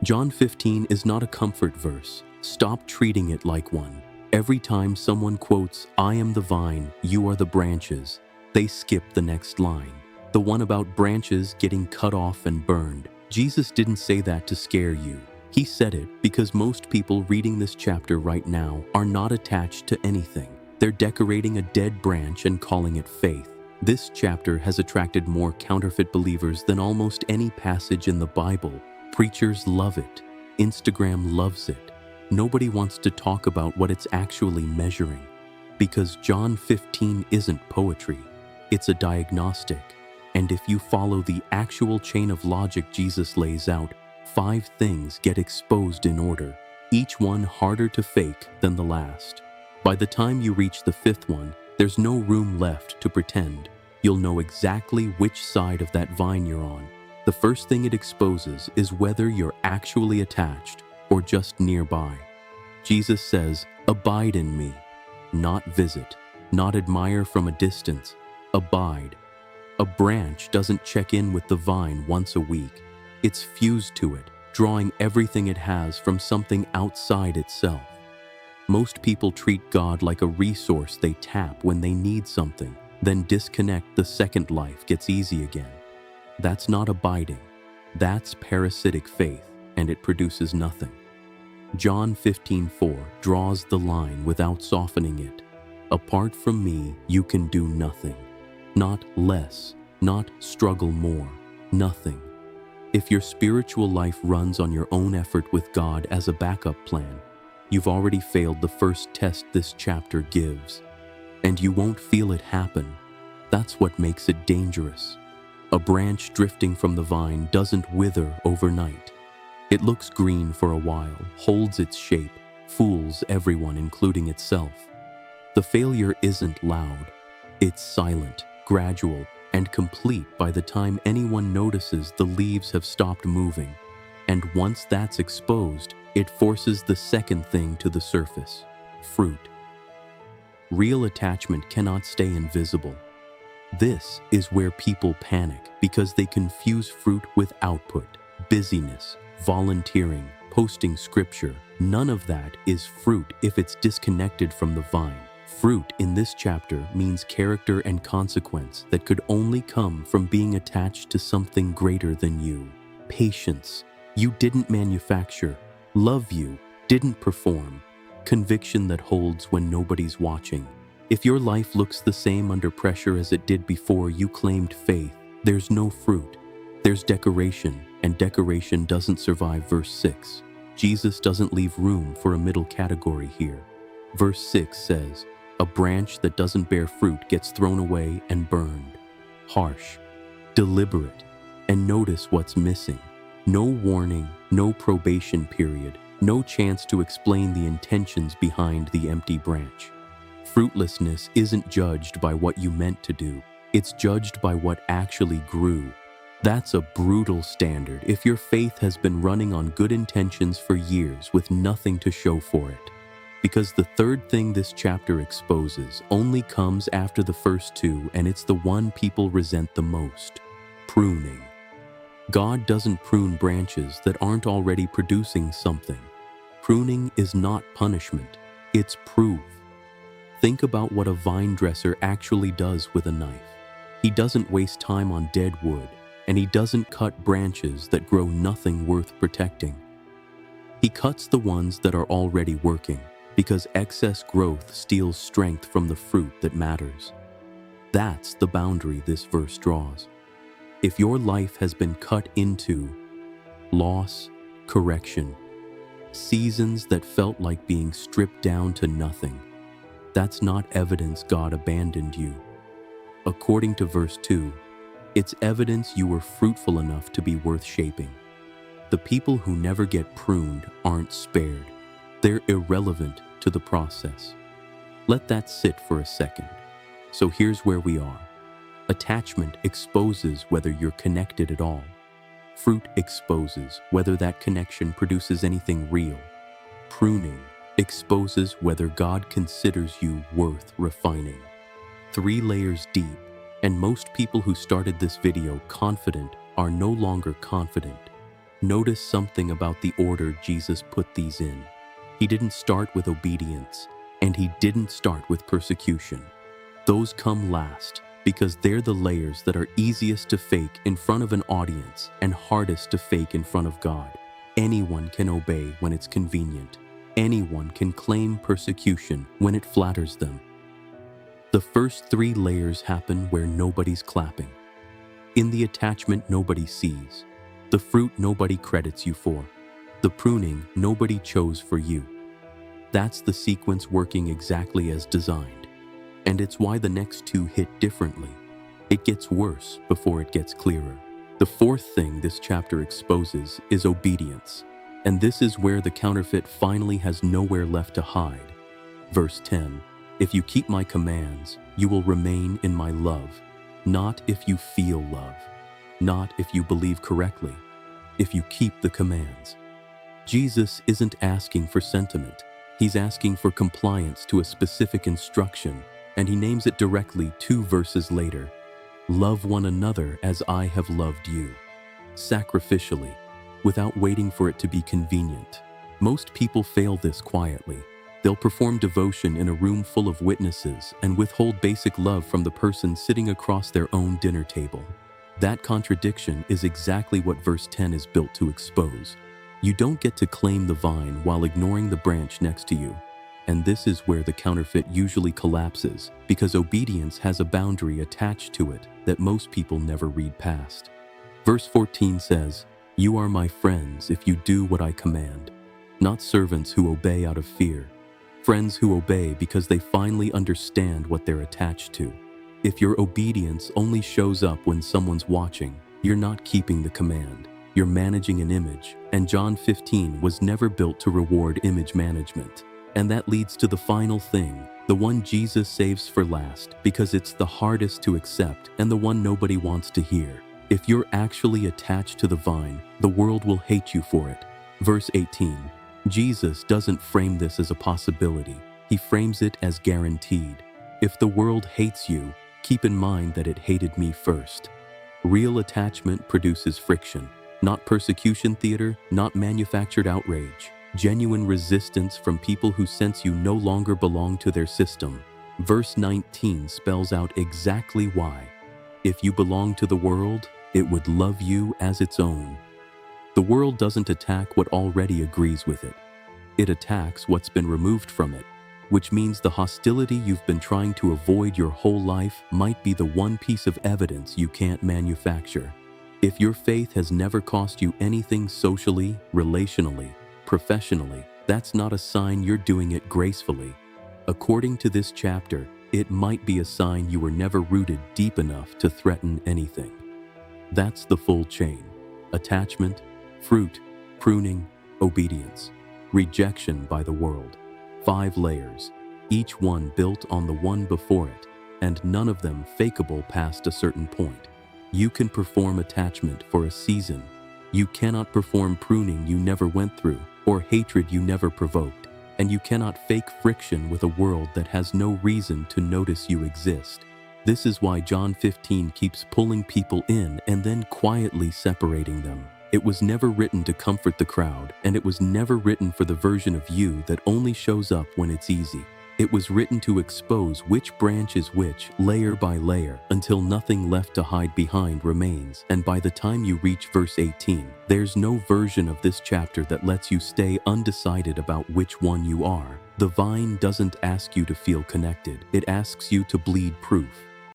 John 15 is not a comfort verse. Stop treating it like one. Every time someone quotes, "I am the vine, you are the branches," they skip the next line. The one about branches getting cut off and burned. Jesus didn't say that to scare you. He said it because most people reading this chapter right now are not attached to anything. They're decorating a dead branch and calling it faith. This chapter has attracted more counterfeit believers than almost any passage in the Bible. Preachers love it. Instagram loves it. Nobody wants to talk about what it's actually measuring. Because John 15 isn't poetry. It's a diagnostic. And if you follow the actual chain of logic Jesus lays out, 5 things get exposed in order, each one harder to fake than the last. By the time you reach the 5th one, there's no room left to pretend. You'll know exactly which side of that vine you're on. The first thing it exposes is whether you're actually attached or just nearby. Jesus says, "Abide in me," not visit, not admire from a distance, abide. A branch doesn't check in with the vine once a week. It's fused to it, drawing everything it has from something outside itself. Most people treat God like a resource they tap when they need something, then disconnect the second life gets easy again. That's not abiding. That's parasitic faith, and it produces nothing. John 15:4 draws the line without softening it. Apart from me, you can do nothing. Not less, not struggle more, nothing. If your spiritual life runs on your own effort with God as a backup plan, you've already failed the first test this chapter gives. And you won't feel it happen. That's what makes it dangerous. A branch drifting from the vine doesn't wither overnight. It looks green for a while, holds its shape, fools everyone, including itself. The failure isn't loud. It's silent, gradual, and complete by the time anyone notices the leaves have stopped moving. And once that's exposed, it forces the second thing to the surface: fruit. Real attachment cannot stay invisible. This is where people panic because they confuse fruit with output, busyness, volunteering, posting scripture. None of that is fruit if it's disconnected from the vine. Fruit in this chapter means character and consequence that could only come from being attached to something greater than you. Patience, you didn't manufacture. Love, you didn't perform. Conviction that holds when nobody's watching. If your life looks the same under pressure as it did before you claimed faith, there's no fruit. There's decoration, and decoration doesn't survive verse 6. Jesus doesn't leave room for a middle category here. Verse 6 says, "A branch that doesn't bear fruit gets thrown away and burned." Harsh, deliberate, and notice what's missing. No warning, no probation period, no chance to explain the intentions behind the empty branch. Fruitlessness isn't judged by what you meant to do. It's judged by what actually grew. That's a brutal standard if your faith has been running on good intentions for years with nothing to show for it. Because the third thing this chapter exposes only comes after the first two, and it's the one people resent the most: pruning. God doesn't prune branches that aren't already producing something. Pruning is not punishment, it's proof. Think about what a vine dresser actually does with a knife. He doesn't waste time on dead wood, and he doesn't cut branches that grow nothing worth protecting. He cuts the ones that are already working, because excess growth steals strength from the fruit that matters. That's the boundary this verse draws. If your life has been cut into loss, correction, seasons that felt like being stripped down to nothing, that's not evidence God abandoned you. According to verse 2, it's evidence you were fruitful enough to be worth shaping. The people who never get pruned aren't spared. They're irrelevant to the process. Let that sit for a second. So here's where we are. Attachment exposes whether you're connected at all. Fruit exposes whether that connection produces anything real. Pruning exposes whether God considers you worth refining. 3 layers deep, and most people who started this video confident are no longer confident. Notice something about the order Jesus put these in. He didn't start with obedience, and he didn't start with persecution. Those come last because they're the layers that are easiest to fake in front of an audience and hardest to fake in front of God. Anyone can obey when it's convenient. Anyone can claim persecution when it flatters them. The first 3 layers happen where nobody's clapping. In the attachment nobody sees. The fruit nobody credits you for. The pruning nobody chose for you. That's the sequence working exactly as designed. And it's why the next 2 hit differently. It gets worse before it gets clearer. The 4th thing this chapter exposes is obedience. And this is where the counterfeit finally has nowhere left to hide. Verse 10, "If you keep my commands, you will remain in my love. Not if you feel love. Not if you believe correctly. If you keep the commands." Jesus isn't asking for sentiment. He's asking for compliance to a specific instruction, and he names it directly 2 verses later. "Love one another as I have loved you." Sacrificially, without waiting for it to be convenient. Most people fail this quietly. They'll perform devotion in a room full of witnesses and withhold basic love from the person sitting across their own dinner table. That contradiction is exactly what verse 10 is built to expose. You don't get to claim the vine while ignoring the branch next to you. And this is where the counterfeit usually collapses, because obedience has a boundary attached to it that most people never read past. Verse 14 says, "You are my friends if you do what I command." Not servants who obey out of fear. Friends who obey because they finally understand what they're attached to. If your obedience only shows up when someone's watching, you're not keeping the command. You're managing an image, and John 15 was never built to reward image management. And that leads to the final thing, the one Jesus saves for last because it's the hardest to accept and the one nobody wants to hear. If you're actually attached to the vine, the world will hate you for it. Verse 18. Jesus doesn't frame this as a possibility. He frames it as guaranteed. If the world hates you, keep in mind that it hated me first. Real attachment produces friction, not persecution theater, not manufactured outrage. Genuine resistance from people who sense you no longer belong to their system. Verse 19 spells out exactly why. If you belong to the world, it would love you as its own. The world doesn't attack what already agrees with it. It attacks what's been removed from it, which means the hostility you've been trying to avoid your whole life might be the one piece of evidence you can't manufacture. If your faith has never cost you anything socially, relationally, professionally, that's not a sign you're doing it gracefully. According to this chapter, it might be a sign you were never rooted deep enough to threaten anything. That's the full chain. Attachment, fruit, pruning, obedience, rejection by the world. 5 layers, each one built on the one before it, and none of them fakeable past a certain point. You can perform attachment for a season. You cannot perform pruning you never went through, or hatred you never provoked, and you cannot fake friction with a world that has no reason to notice you exist. This is why John 15 keeps pulling people in and then quietly separating them. It was never written to comfort the crowd, and it was never written for the version of you that only shows up when it's easy. It was written to expose which branch is which, layer by layer, until nothing left to hide behind remains. And by the time you reach verse 18, there's no version of this chapter that lets you stay undecided about which one you are. The vine doesn't ask you to feel connected. It asks you to bleed proof.